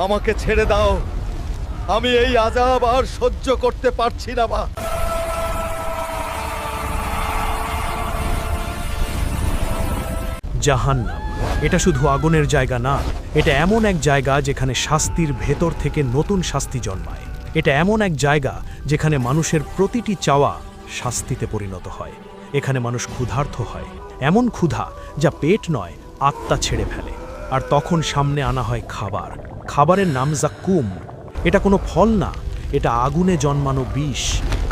আমাকে ছেড়ে দাও, আমি এই আযাব আর সহ্য করতে পারছি না মা। জাহান্নাম এটা শুধু আগুনের জায়গা না, এটা এমন এক জায়গা যেখানে শাস্তির ভেতর থেকে নতুন শাস্তি জন্মায়। এটা এমন এক জায়গা যেখানে মানুষের প্রতিটি চাওয়া শাস্তিতে পরিণত হয়। এখানে মানুষ ক্ষুধার্ত হয়, এমন ক্ষুধা যা পেট নয় আত্মা ছেড়ে ফেলে। আর তখন সামনে আনা হয় খাবার। খাবারের নাম জাক্কুম। এটা কোনো ফল না, এটা আগুনে জন্মানো বিষ,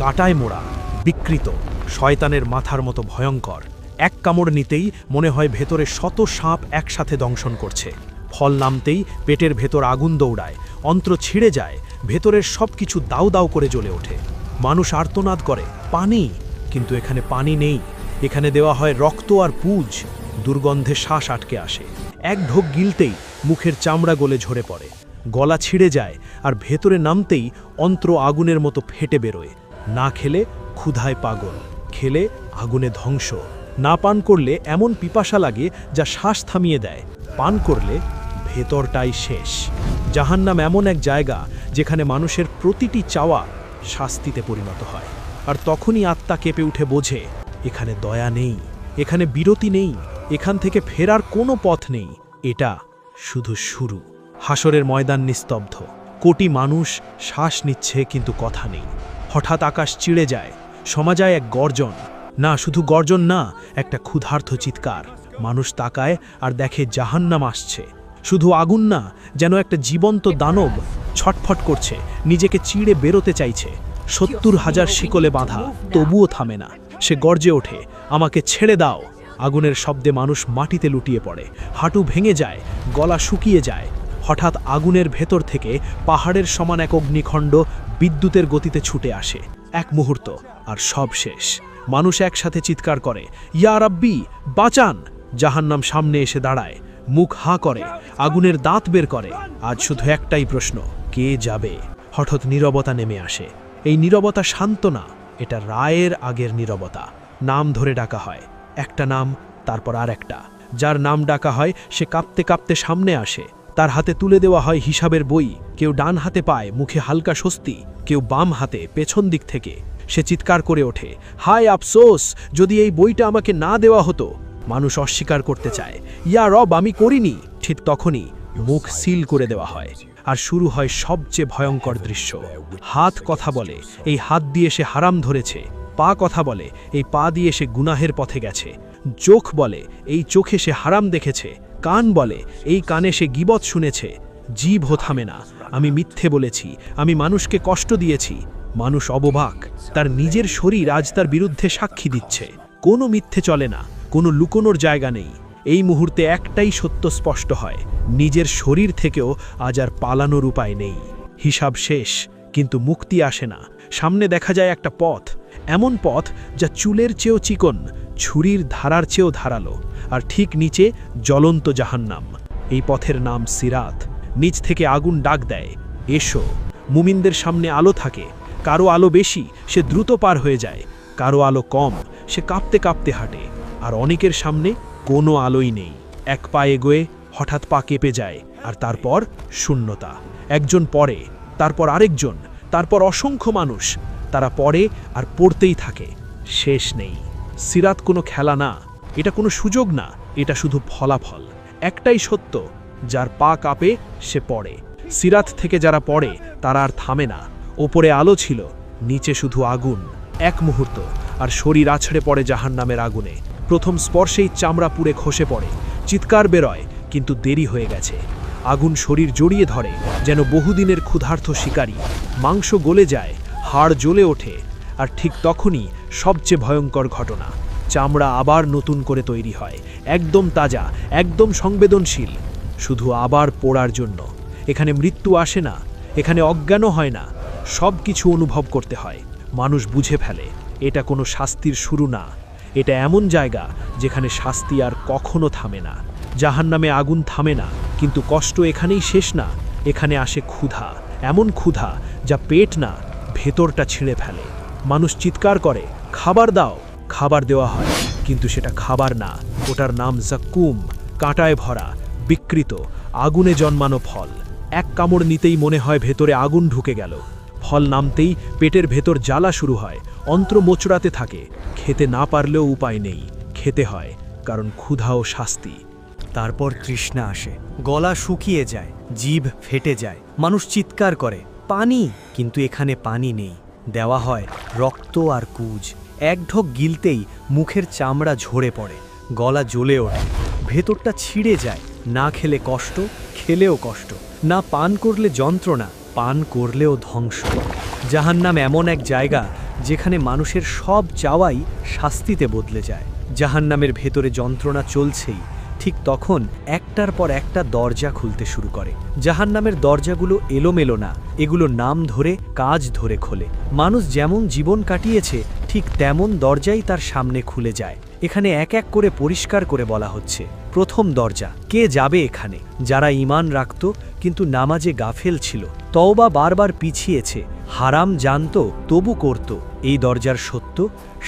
কাঁটায় মোড়া, বিকৃত, শয়তানের মাথার মতো ভয়ঙ্কর। এক কামড় নিতেই মনে হয় ভেতরে শত সাপ একসাথে দংশন করছে। ফল নামতেই পেটের ভেতর আগুন দৌড়ায়, অন্ত্র ছিঁড়ে যায়, ভেতরের সব কিছু দাউ দাউ করে জ্বলে ওঠে। মানুষ আর্তনাদ করে পানি, কিন্তু এখানে পানি নেই। এখানে দেওয়া হয় রক্ত আর পুজ। দুর্গন্ধে শ্বাস আটকে আসে। এক ঢোক গিলতেই মুখের চামড়া গলে ঝরে পড়ে, গলা ছিঁড়ে যায়, আর ভেতরে নামতেই অন্ত্র আগুনের মতো ফেটে বেরোয়। না খেলে ক্ষুধায় পাগল, খেলে আগুনে ধ্বংস। না পান করলে এমন পিপাসা লাগে যা শ্বাস থামিয়ে দেয়, পান করলে ভেতরটাই শেষ। জাহান্নাম এমন এক জায়গা যেখানে মানুষের প্রতিটি চাওয়া শাস্তিতে পরিণত হয়। আর তখনই আত্মা কেঁপে উঠে বোঝে এখানে দয়া নেই, এখানে বিরতি নেই, এখান থেকে ফেরার কোনো পথ নেই। এটা শুধু শুরু। হাসরের ময়দান নিস্তব্ধ, কোটি মানুষ শ্বাস নিচ্ছে কিন্তু কথা নেই। হঠাৎ আকাশ চিড়ে যায়, শোনা যায় এক গর্জন। না, শুধু গর্জন না, একটা ক্ষুধার্ত চিৎকার। মানুষ তাকায় আর দেখে জাহান্নাম আসছে। শুধু আগুন না, যেন একটা জীবন্ত দানব ছটফট করছে, নিজেকে চিড়ে বেরোতে চাইছে। ৭০,০০০ শিকলে বাঁধা, তবুও থামে না। সে গর্জে ওঠে, আমাকে ছেড়ে দাও। আগুনের শব্দে মানুষ মাটিতে লুটিয়ে পড়ে, হাঁটু ভেঙে যায়, গলা শুকিয়ে যায়। হঠাৎ আগুনের ভেতর থেকে পাহাড়ের সমান এক অগ্নিখণ্ড বিদ্যুতের গতিতে ছুটে আসে। এক মুহূর্ত আর সব শেষ। মানুষ একসাথে চিৎকার করে, ইয়া রাব্বি, বাঁচান! জাহান্নাম সামনে এসে দাঁড়ায়, মুখ হাঁ করে, আগুনের দাঁত বের করে। আজ শুধু একটাই প্রশ্ন, কে যাবে? হঠাৎ নীরবতা নেমে আসে। এই নীরবতা শান্ত না, এটা রায়ের আগের নীরবতা। নাম ধরে ডাকা হয়, একটা নাম, তারপর আর একটা। যার নাম ডাকা হয় সে কাঁপতে কাঁপতে সামনে আসে। তার হাতে তুলে দেওয়া হয় হিসাবের বই। কেউ ডান হাতে পায়, মুখে হালকা স্বস্তি, কেউ বাম হাতে পেছন দিক থেকে। সে চিৎকার করে ওঠে, হায় আফসোস, যদি এই বইটা আমাকে না দেওয়া হতো। মানুষ অস্বীকার করতে চায়, ইয়া রব, আমি করিনি। ঠিক তখনই মুখ সিল করে দেওয়া হয়, আর শুরু হয় সবচেয়ে ভয়ঙ্কর দৃশ্য। হাত কথা বলে, এই হাত দিয়ে সে হারাম ধরেছে। পা কথা বলে, এই পা দিয়ে সে গুনাহের পথে গেছে। চোখ বলে, এই চোখে সে হারাম দেখেছে। কান বলে, এই কানে সে গীবত শুনেছে। জিভও থামে না, আমি মিথ্যে বলেছি, আমি মানুষকে কষ্ট দিয়েছি। মানুষ অববাক, তার নিজের শরীর আজ তার বিরুদ্ধে সাক্ষী দিচ্ছে। কোনো মিথ্যে চলে না, কোনো লুকোনোর জায়গা নেই। এই মুহূর্তে একটাই সত্য স্পষ্ট হয়, নিজের শরীর থেকেও আজ আর পালানোর উপায় নেই। হিসাব শেষ, কিন্তু মুক্তি আসে না। সামনে দেখা যায় একটা পথ, এমন পথ যা চুলের চেয়েও চিকন, ছুরির ধারার চেয়েও ধারালো, আর ঠিক নিচে জ্বলন্ত জাহান্নাম। এই পথের নাম সিরাত। নিচ থেকে আগুন ডাক দেয়, এসো। মুমিনদের সামনে আলো থাকে, কারো আলো বেশি, সে দ্রুত পার হয়ে যায়। কারো আলো কম, সে কাঁপতে কাঁপতে হাঁটে। আর অনেকের সামনে কোনো আলোই নেই। এক পা এগোয়ে হঠাৎ পা কেঁপে যায়, আর তারপর শূন্যতা। একজন পড়ে, তারপর আরেকজন, তারপর অসংখ্য মানুষ। তারা পড়ে আর পড়তেই থাকে, শেষ নেই। সিরাত কোনো খেলা না, এটা কোনো সুযোগ না, এটা শুধু ফলাফল। একটাই সত্য, যার পা কাঁপে সে পড়ে। সিরাত থেকে যারা পড়ে তারা আর থামে না। ওপরে আলো ছিল, নিচে শুধু আগুন। এক মুহূর্ত আর শরীর আছড়ে পড়ে জাহান্নামের আগুনে। প্রথম স্পর্শেই চামড়া পুড়ে খসে পড়ে, চিৎকার বেরোয়, কিন্তু দেরি হয়ে গেছে। আগুন শরীর জড়িয়ে ধরে, যেন বহুদিনের ক্ষুধার্ত শিকারী। মাংস গলে যায়, হাড় জ্বলে ওঠে। আর ঠিক তখনই সবচেয়ে ভয়ঙ্কর ঘটনা, চামড়া আবার নতুন করে তৈরি হয়, একদম তাজা, একদম সংবেদনশীল, শুধু আবার পোড়ার জন্য। এখানে মৃত্যু আসে না, এখানে অজ্ঞানও হয় না, সব কিছু অনুভব করতে হয়। মানুষ বুঝে ফেলে এটা কোনো শাস্তির শুরু না, এটা এমন জায়গা যেখানে শাস্তি আর কখনো থামে না। জাহান্নামে আগুন থামে না, কিন্তু কষ্ট এখানেই শেষ না। এখানে আসে ক্ষুধা, এমন ক্ষুধা যা পেট না, ভেতরটা ছিঁড়ে ফেলে। মানুষ চিৎকার করে, খাবার দাও। খাবার দেওয়া হয়, কিন্তু সেটা খাবার না, ওটার নাম জাক্কুম, কাঁটায় ভরা, বিকৃত, আগুনে জন্মানো ফল। এক কামড় নিতেই মনে হয় ভেতরে আগুন ঢুকে গেল। ফল নামতেই পেটের ভেতর জ্বালা শুরু হয়, অন্ত্র মোচড়াতে থাকে। খেতে না পারলেও উপায় নেই, খেতে হয়, কারণ ক্ষুধা ও শাস্তি। তারপর তৃষ্ণা আসে, গলা শুকিয়ে যায়, জিভ ফেটে যায়, মানুষ চিৎকার করে পানি, কিন্তু এখানে পানি নেই। দেওয়া হয় রক্ত আর কুজ। এক ঢোক গিলতেই মুখের চামড়া ঝরে পড়ে, গলা জ্বলে ওঠে, ভেতরটা ছিঁড়ে যায়। না খেলে কষ্ট, খেলেও কষ্ট। না পান করলে যন্ত্রণা, পান করলেও ধ্বংস। জাহান্নাম এমন এক জায়গা যেখানে মানুষের সব চাওয়াই শাস্তিতে বদলে যায়। জাহান্নামের ভেতরে যন্ত্রণা চলছেই, ঠিক তখন একটার পর একটা দরজা খুলতে শুরু করে। জাহান্নামের দরজাগুলো এলোমেলো না, এগুলো নাম ধরে, কাজ ধরে খোলে। মানুষ যেমন জীবন কাটিয়েছে ঠিক তেমন দরজাই তার সামনে খুলে যায়। এখানে এক এক করে পরিষ্কার করে বলা হচ্ছে। প্রথম দরজা, কে যাবে এখানে? যারা ঈমান রাখত কিন্তু নামাজে গাফেল ছিল, তওবা বারবার পিছিয়েছে, হারাম জানতো তবু করত। এই দরজার সত্য,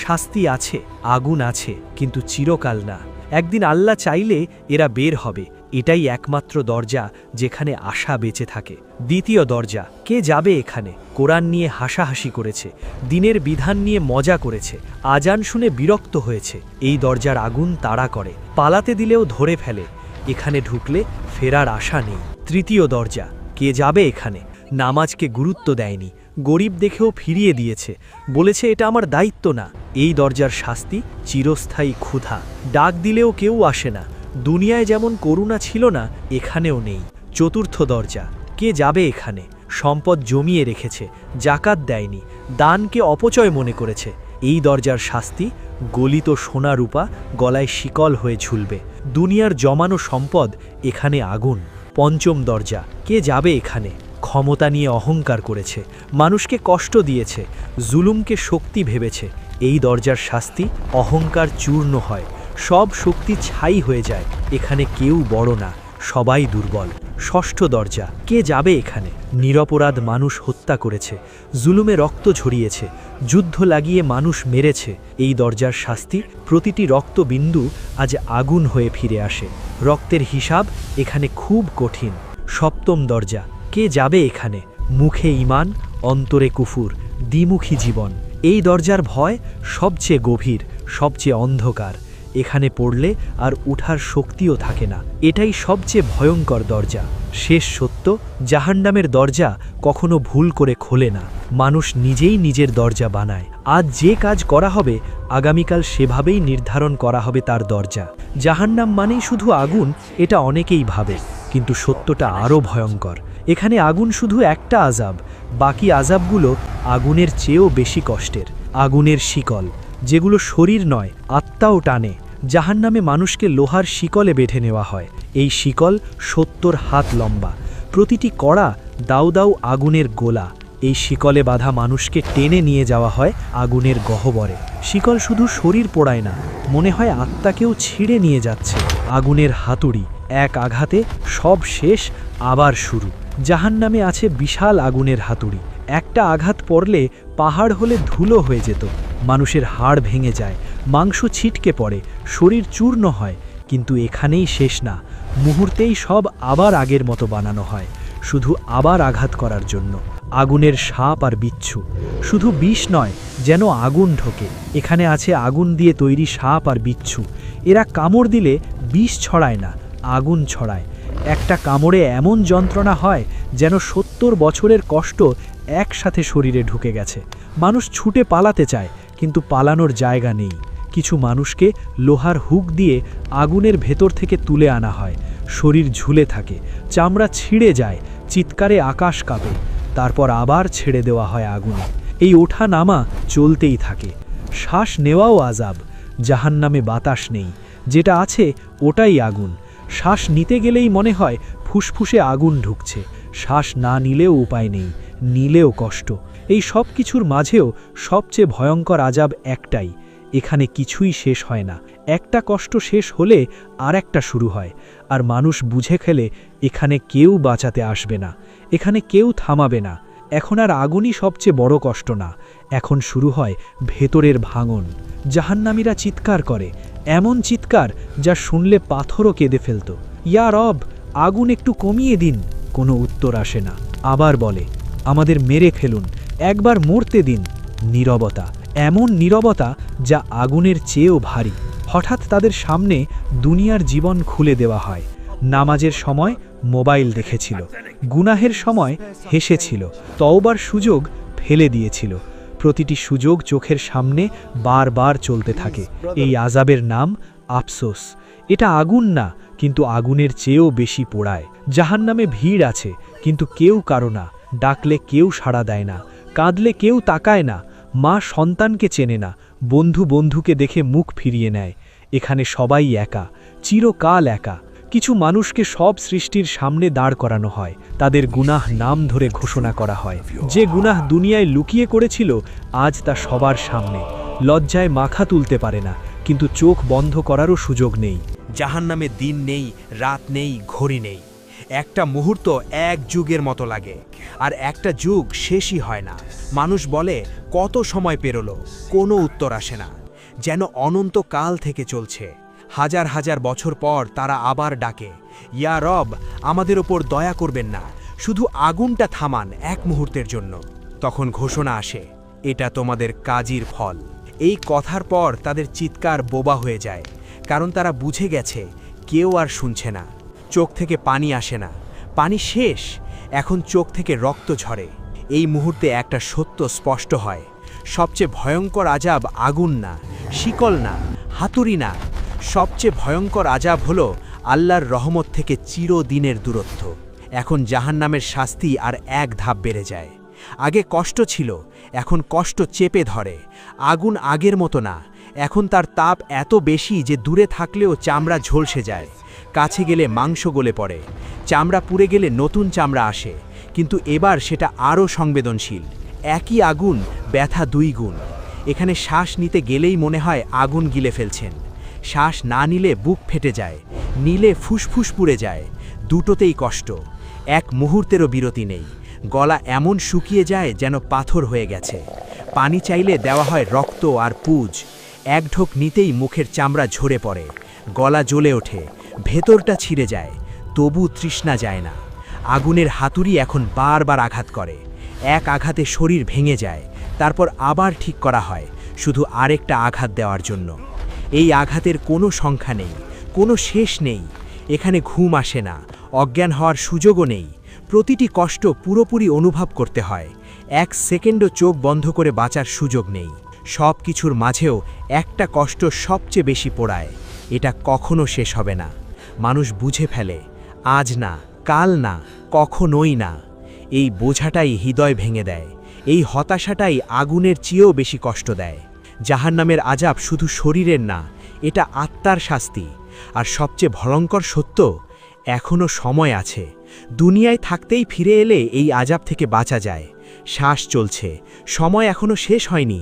শাস্তি আছে, আগুন আছে, কিন্তু চিরকাল না। একদিন আল্লাহ চাইলে এরা বের হবে। এটাই একমাত্র দরজা যেখানে আশা বেঁচে থাকে। দ্বিতীয় দরজা, কে যাবে এখানে? কোরআন নিয়ে হাসাহাসি করেছে, দিনের বিধান নিয়ে মজা করেছে, আজান শুনে বিরক্ত হয়েছে। এই দরজার আগুন তাড়া করে, পালাতে দিলেও ধরে ফেলে। এখানে ঢুকলে ফেরার আশা নেই। তৃতীয় দরজা, কে যাবে এখানে? নামাজকে গুরুত্ব দেয়নি, গরিব দেখেও ফিরিয়ে দিয়েছে, বলেছে এটা আমার দায়িত্ব না। এই দরজার শাস্তি চিরস্থায়ী ক্ষুধা। ডাক দিলেও কেউ আসে না। দুনিয়ায় যেমন করুণা ছিল না, এখানেও নেই। চতুর্থ দরজা, কে যাবে এখানে? সম্পদ জমিয়ে রেখেছে, জাকাত দেয়নি, দানকে অপচয় মনে করেছে। এই দরজার শাস্তি গলিত সোনা রূপা গলায় শিকল হয়ে ঝুলবে। দুনিয়ার জমানো সম্পদ এখানে আগুন। পঞ্চম দরজা, কে যাবে এখানে? ক্ষমতা নিয়ে অহংকার করেছে, মানুষকে কষ্ট দিয়েছে, জুলুমকে শক্তি ভেবেছে। এই দরজার শাস্তি অহংকার চূর্ণ হয়, সব শক্তি ছাই হয়ে যায়। এখানে কেউ বড় না, সবাই দুর্বল। ষষ্ঠ দরজা, কে যাবে এখানে? নিরপরাধ মানুষ হত্যা করেছে, জুলুমে রক্ত ঝরিয়েছে, যুদ্ধ লাগিয়ে মানুষ মেরেছে। এই দরজার শাস্তি প্রতিটি রক্তবিন্দু আজ আগুন হয়ে ফিরে আসে। রক্তের হিসাব এখানে খুব কঠিন। সপ্তম দরজা, কে যাবে এখানে? মুখে ঈমান, অন্তরে কুফুর, দ্বিমুখী জীবন। এই দরজার ভয় সবচেয়ে গভীর, সবচেয়ে অন্ধকার। এখানে পড়লে আর উঠার শক্তিও থাকে না। এটাই সবচেয়ে ভয়ঙ্কর দরজা। শেষ সত্য, জাহান্নামের দরজা কখনো ভুল করে খোলে না, মানুষ নিজেই নিজের দরজা বানায়। আজ যে কাজ করা হবে আগামীকাল সেভাবেই নির্ধারণ করা হবে তার দরজা। জাহান্নাম মানেই শুধু আগুন, এটা অনেকেই ভাবে, কিন্তু সত্যটা আরও ভয়ঙ্কর। এখানে আগুন শুধু একটা আযাব, বাকি আযাবগুলো আগুনের চেয়েও বেশি কষ্টের। আগুনের শিকল, যেগুলো শরীর নয় আত্মাও টানে। জাহান্নামে মানুষকে লোহার শিকলে বেঁধে নেওয়া হয়। এই শিকল 70 হাত লম্বা, প্রতিটি কড়া দাউ দাউ আগুনের গোলা। এই শিকলে বাঁধা মানুষকে টেনে নিয়ে যাওয়া হয় আগুনের গহ্বরে। শিকল শুধু শরীর পোড়ায় না, মনে হয় আত্মাকেও ছিঁড়ে নিয়ে যাচ্ছে। আগুনের হাতুড়ি, এক আঘাতে সব শেষ, আবার শুরু। জাহান্নামে আছে বিশাল আগুনের হাতুড়ি, একটা আঘাত পড়লে পাহাড় হলে ধুলো হয়ে যেত। মানুষের হাড় ভেঙে যায়, মাংস ছিটকে পড়ে, শরীর চূর্ণ হয়। কিন্তু এখানেই শেষ না, মুহূর্তেই সব আবার আগের মতো বানানো হয়, শুধু আবার আঘাত করার জন্য। আগুনের সাপ আর বিচ্ছু, শুধু বিষ নয়, যেন আগুন ঢোকে। এখানে আছে আগুন দিয়ে তৈরি সাপ আর বিচ্ছু। এরা কামড় দিলে বিষ ছড়ায় না, আগুন ছড়ায়। একটা কামড়ে এমন যন্ত্রণা হয় যেন 70 বছরের কষ্ট একসাথে শরীরে ঢুকে গেছে। মানুষ ছুটে পালাতে চায়, কিন্তু পালানোর জায়গা নেই। কিছু মানুষকে লোহার হুক দিয়ে আগুনের ভেতর থেকে তুলে আনা হয়, শরীর ঝুলে থাকে, চামড়া ছিঁড়ে যায়, চিৎকারে আকাশ কাঁপে। তারপর আবার ছেড়ে দেওয়া হয় আগুনে। এই ওঠা নামা চলতেই থাকে। শ্বাস নেওয়াও আযাব। জাহান্নামে বাতাস নেই, যেটা আছে ওটাই আগুন। শ্বাস নিতে গেলেই মনে হয় ফুসফুসে আগুন ঢুকছে। শ্বাস না নিলেও উপায় নেই, নিলেও কষ্ট। এই সব কিছুর মাঝেও সবচেয়ে ভয়ঙ্কর আযাব একটাই, এখানে কিছুই শেষ হয় না। একটা কষ্ট শেষ হলে আর একটা শুরু হয়, আর মানুষ বুঝে খেলে এখানে কেউ বাঁচাতে আসবে না, এখানে কেউ থামাবে না। এখন আর আগুনই সবচেয়ে বড় কষ্ট না, এখন শুরু হয় ভেতরের ভাঙন। জাহান্নামীরা চিৎকার করে, এমন চিৎকার যা শুনলে পাথরও কেঁদে ফেলত। ইয়া রব, আগুন একটু কমিয়ে দিন। কোনো উত্তর আসে না। আবার বলে, আমাদের মেরে ফেলুন, একবার মরতে দিন। নীরবতা, এমন নীরবতা যা আগুনের চেয়েও ভারী। হঠাৎ তাদের সামনে দুনিয়ার জীবন খুলে দেওয়া হয়। নামাজের সময় মোবাইল দেখেছিল, গুনাহের সময় হেসেছিল, তওবার সুযোগ ফেলে দিয়েছিল। প্রতিটি সুযোগ চোখের সামনে বারবার চলতে থাকে। এই আযাবের নাম আফসোস। এটা আগুন না, কিন্তু আগুনের চেয়েও বেশি পোড়ায়। জাহান্নামে ভিড় আছে, কিন্তু কেউ কারো না। ডাকলে কেউ সাড়া দেয় না, কাঁদলে কেউ তাকায় না, মা সন্তানকে চেনে না, বন্ধু বন্ধুকে দেখে মুখ ফিরিয়ে নেয়। এখানে সবাই একা, চিরকাল একা। কিছু মানুষকে সব সৃষ্টির সামনে দাঁড় করানো হয়, তাদের গুনাহ নাম ধরে ঘোষণা করা হয়। যে গুনাহ দুনিয়ায় লুকিয়ে করেছিল, আজ তা সবার সামনে। লজ্জায় মাথা তুলতে পারে না, কিন্তু চোখ বন্ধ করারও সুযোগ নেই। জাহান্নামে দিন নেই, রাত নেই, ঘড়ি নেই। একটা মুহূর্ত এক যুগের মতো লাগে, আর একটা যুগ শেষই হয় না। মানুষ বলে, কত সময় পেরোলো, কোনো উত্তর আসে না। যেন অনন্তকাল থেকে চলছে। হাজার হাজার বছর পর তারা আবার ডাকে, ইয়া রব, আমাদের ওপর দয়া করবেন না, শুধু আগুনটা থামান এক মুহূর্তের জন্য। তখন ঘোষণা আসে, এটা তোমাদের কাজের ফল। এই কথার পর তাদের চিৎকার বোবা হয়ে যায়, কারণ তারা বুঝে গেছে কেউ আর শুনছে না। চোখ থেকে পানি আসে না, পানি শেষ। এখন চোখ থেকে রক্ত ঝরে। এই মুহূর্তে একটা সত্য স্পষ্ট হয়, সবচেয়ে ভয়ঙ্কর আযাব আগুন না, শিকল না, হাতুড়ি না। সবচেয়ে ভয়ঙ্কর আযাব হলো আল্লাহর রহমত থেকে চিরদিনের দূরত্ব। এখন জাহান্নামের শাস্তি আর এক ধাপ বেড়ে যায়। আগে কষ্ট ছিল, এখন কষ্ট চেপে ধরে। আগুন আগের মতো না, এখন তার তাপ এত বেশি যে দূরে থাকলেও চামড়া ঝলসে যায়, কাছে গেলে মাংস গলে পড়ে। চামড়া পুড়ে গেলে নতুন চামড়া আসে, কিন্তু এবার সেটা আরও সংবেদনশীল। একই আগুন, ব্যথা দুই গুণ। এখানে শ্বাস নিতে গেলেই মনে হয় আগুন গিলে ফেলছেন। শ্বাস না নিলে বুক ফেটে যায়, নিলে ফুসফুস পুড়ে যায়। দুটোতেই কষ্ট, এক মুহূর্তেরও বিরতি নেই। গলা এমন শুকিয়ে যায় যেন পাথর হয়ে গেছে। পানি চাইলে দেওয়া হয় রক্ত আর পুজ। এক ঢোক নিতেই মুখের চামড়া ঝরে পড়ে, গলা জ্বলে ওঠে, ভেতরটা ছিঁড়ে যায়, তবু তৃষ্ণা যায় না। আগুনের হাতুড়ি এখন বারবার আঘাত করে। এক আঘাতে শরীর ভেঙে যায়, তারপর আবার ঠিক করা হয়, শুধু আরেকটা আঘাত দেওয়ার জন্য। এই আঘাতের কোনো সংখ্যা নেই, কোনো শেষ নেই। এখানে ঘুম আসে না, অজ্ঞান হওয়ার সুযোগও নেই। প্রতিটি কষ্ট পুরোপুরি অনুভব করতে হয়। এক সেকেন্ডও চোখ বন্ধ করে বাঁচার সুযোগ নেই। সব কিছুর মাঝেও একটা কষ্ট সবচেয়ে বেশি পোড়ায়, এটা কখনো শেষ হবে না। মানুষ বুঝে ফেলে, আজ না, কাল না, কখনোই না। এই বোঝাটাই হৃদয় ভেঙে দেয়। এই হতাশাটাই আগুনের চেয়েও বেশি কষ্ট দেয়। জাহান্নামের আযাব শুধু শরীরের না, এটা আত্মার শাস্তি। আর সবচেয়ে ভয়ঙ্কর সত্য, এখনো সময় আছে। দুনিয়ায় থাকতেই ফিরে এলে এই আযাব থেকে বাঁচা যায়। শ্বাস চলছে, সময় এখনো শেষ হয়নি।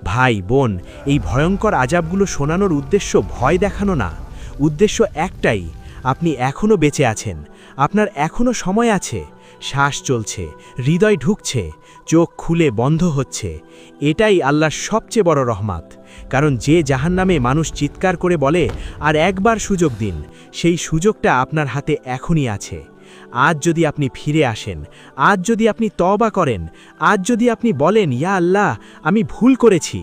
ভাই বোন, এই ভয়ঙ্কর আযাবগুলো শোনানোর উদ্দেশ্য ভয় দেখানো না। উদ্দেশ্য একটাই, আপনি এখনো বেঁচে আছেন, আপনার এখনো সময় আছে। শ্বাস চলছে, হৃদয় ঢুকছে, চোখ খুলে বন্ধ হচ্ছে। এটাই আল্লাহর সবচেয়ে বড় রহমত। কারণ যে জাহান্নামে মানুষ চিৎকার করে বলে, আর একবার সুযোগ দিন, সেই সুযোগটা আপনার হাতে এখনই আছে। আজ যদি আপনি ফিরে আসেন, আজ যদি আপনি তওবা করেন, আজ যদি আপনি বলেন, ইয়া আল্লাহ, আমি ভুল করেছি,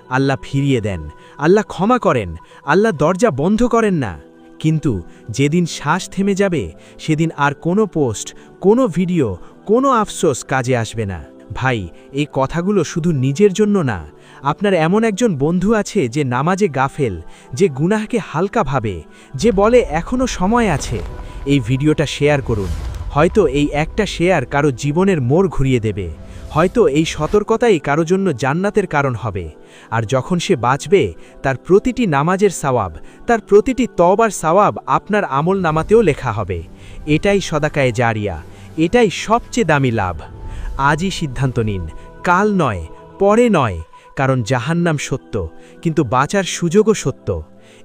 আল্লাহ ফিরিয়ে দেন, আল্লাহ ক্ষমা করেন, আল্লাহ দরজা বন্ধ করেন না। কিন্তু যেদিন শ্বাস থেমে যাবে, সেদিন আর কোনো পোস্ট, কোনো ভিডিও, কোনো আফসোস কাজে আসবে না। ভাই, এই কথাগুলো শুধু নিজের জন্য না। আপনার এমন একজন বন্ধু আছে যে নামাজে গাফেল, যে গুনাহকে হালকা ভাবে, যে বলে এখনো সময় আছে। এই ভিডিওটা শেয়ার করুন। হয়তো এই একটা শেয়ার কারো জীবনের মোড় ঘুরিয়ে দেবে। হয়তো এই সতর্কতাই কারো জন্য জান্নাতের কারণ হবে। আর যখন সে বাঁচবে, তার প্রতিটি নামাজের সওয়াব, তার প্রতিটি তওবার সওয়াব আপনার আমল নামাতেও লেখা হবে। এটাই সদাকায়ে জারিয়া, এটাই সবচেয়ে দামি লাভ। আজই সিদ্ধান্ত নিন, কাল নয়, পরে নয়। কারণ জাহান্নাম সত্য, কিন্তু বাঁচার সুযোগও সত্য।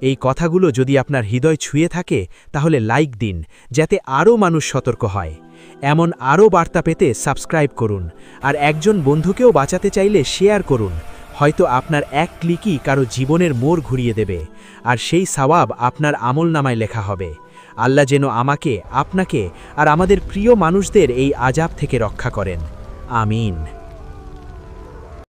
এই কথাগুলো যদি আপনার হৃদয় ছুঁয়ে থাকে, তাহলে লাইক দিন, যাতে আরও মানুষ সতর্ক হয়। এমন আরও বার্তা পেতে সাবস্ক্রাইব করুন। আর একজন বন্ধুকেও বাঁচাতে চাইলে শেয়ার করুন। হয়তো আপনার এক ক্লিকই কারো জীবনের মোড় ঘুরিয়ে দেবে, আর সেই সওয়াব আপনার আমলনামায় লেখা হবে। আল্লাহ যেন আমাকে, আপনাকে আর আমাদের প্রিয় মানুষদের এই আযাব থেকে রক্ষা করেন। আমিন।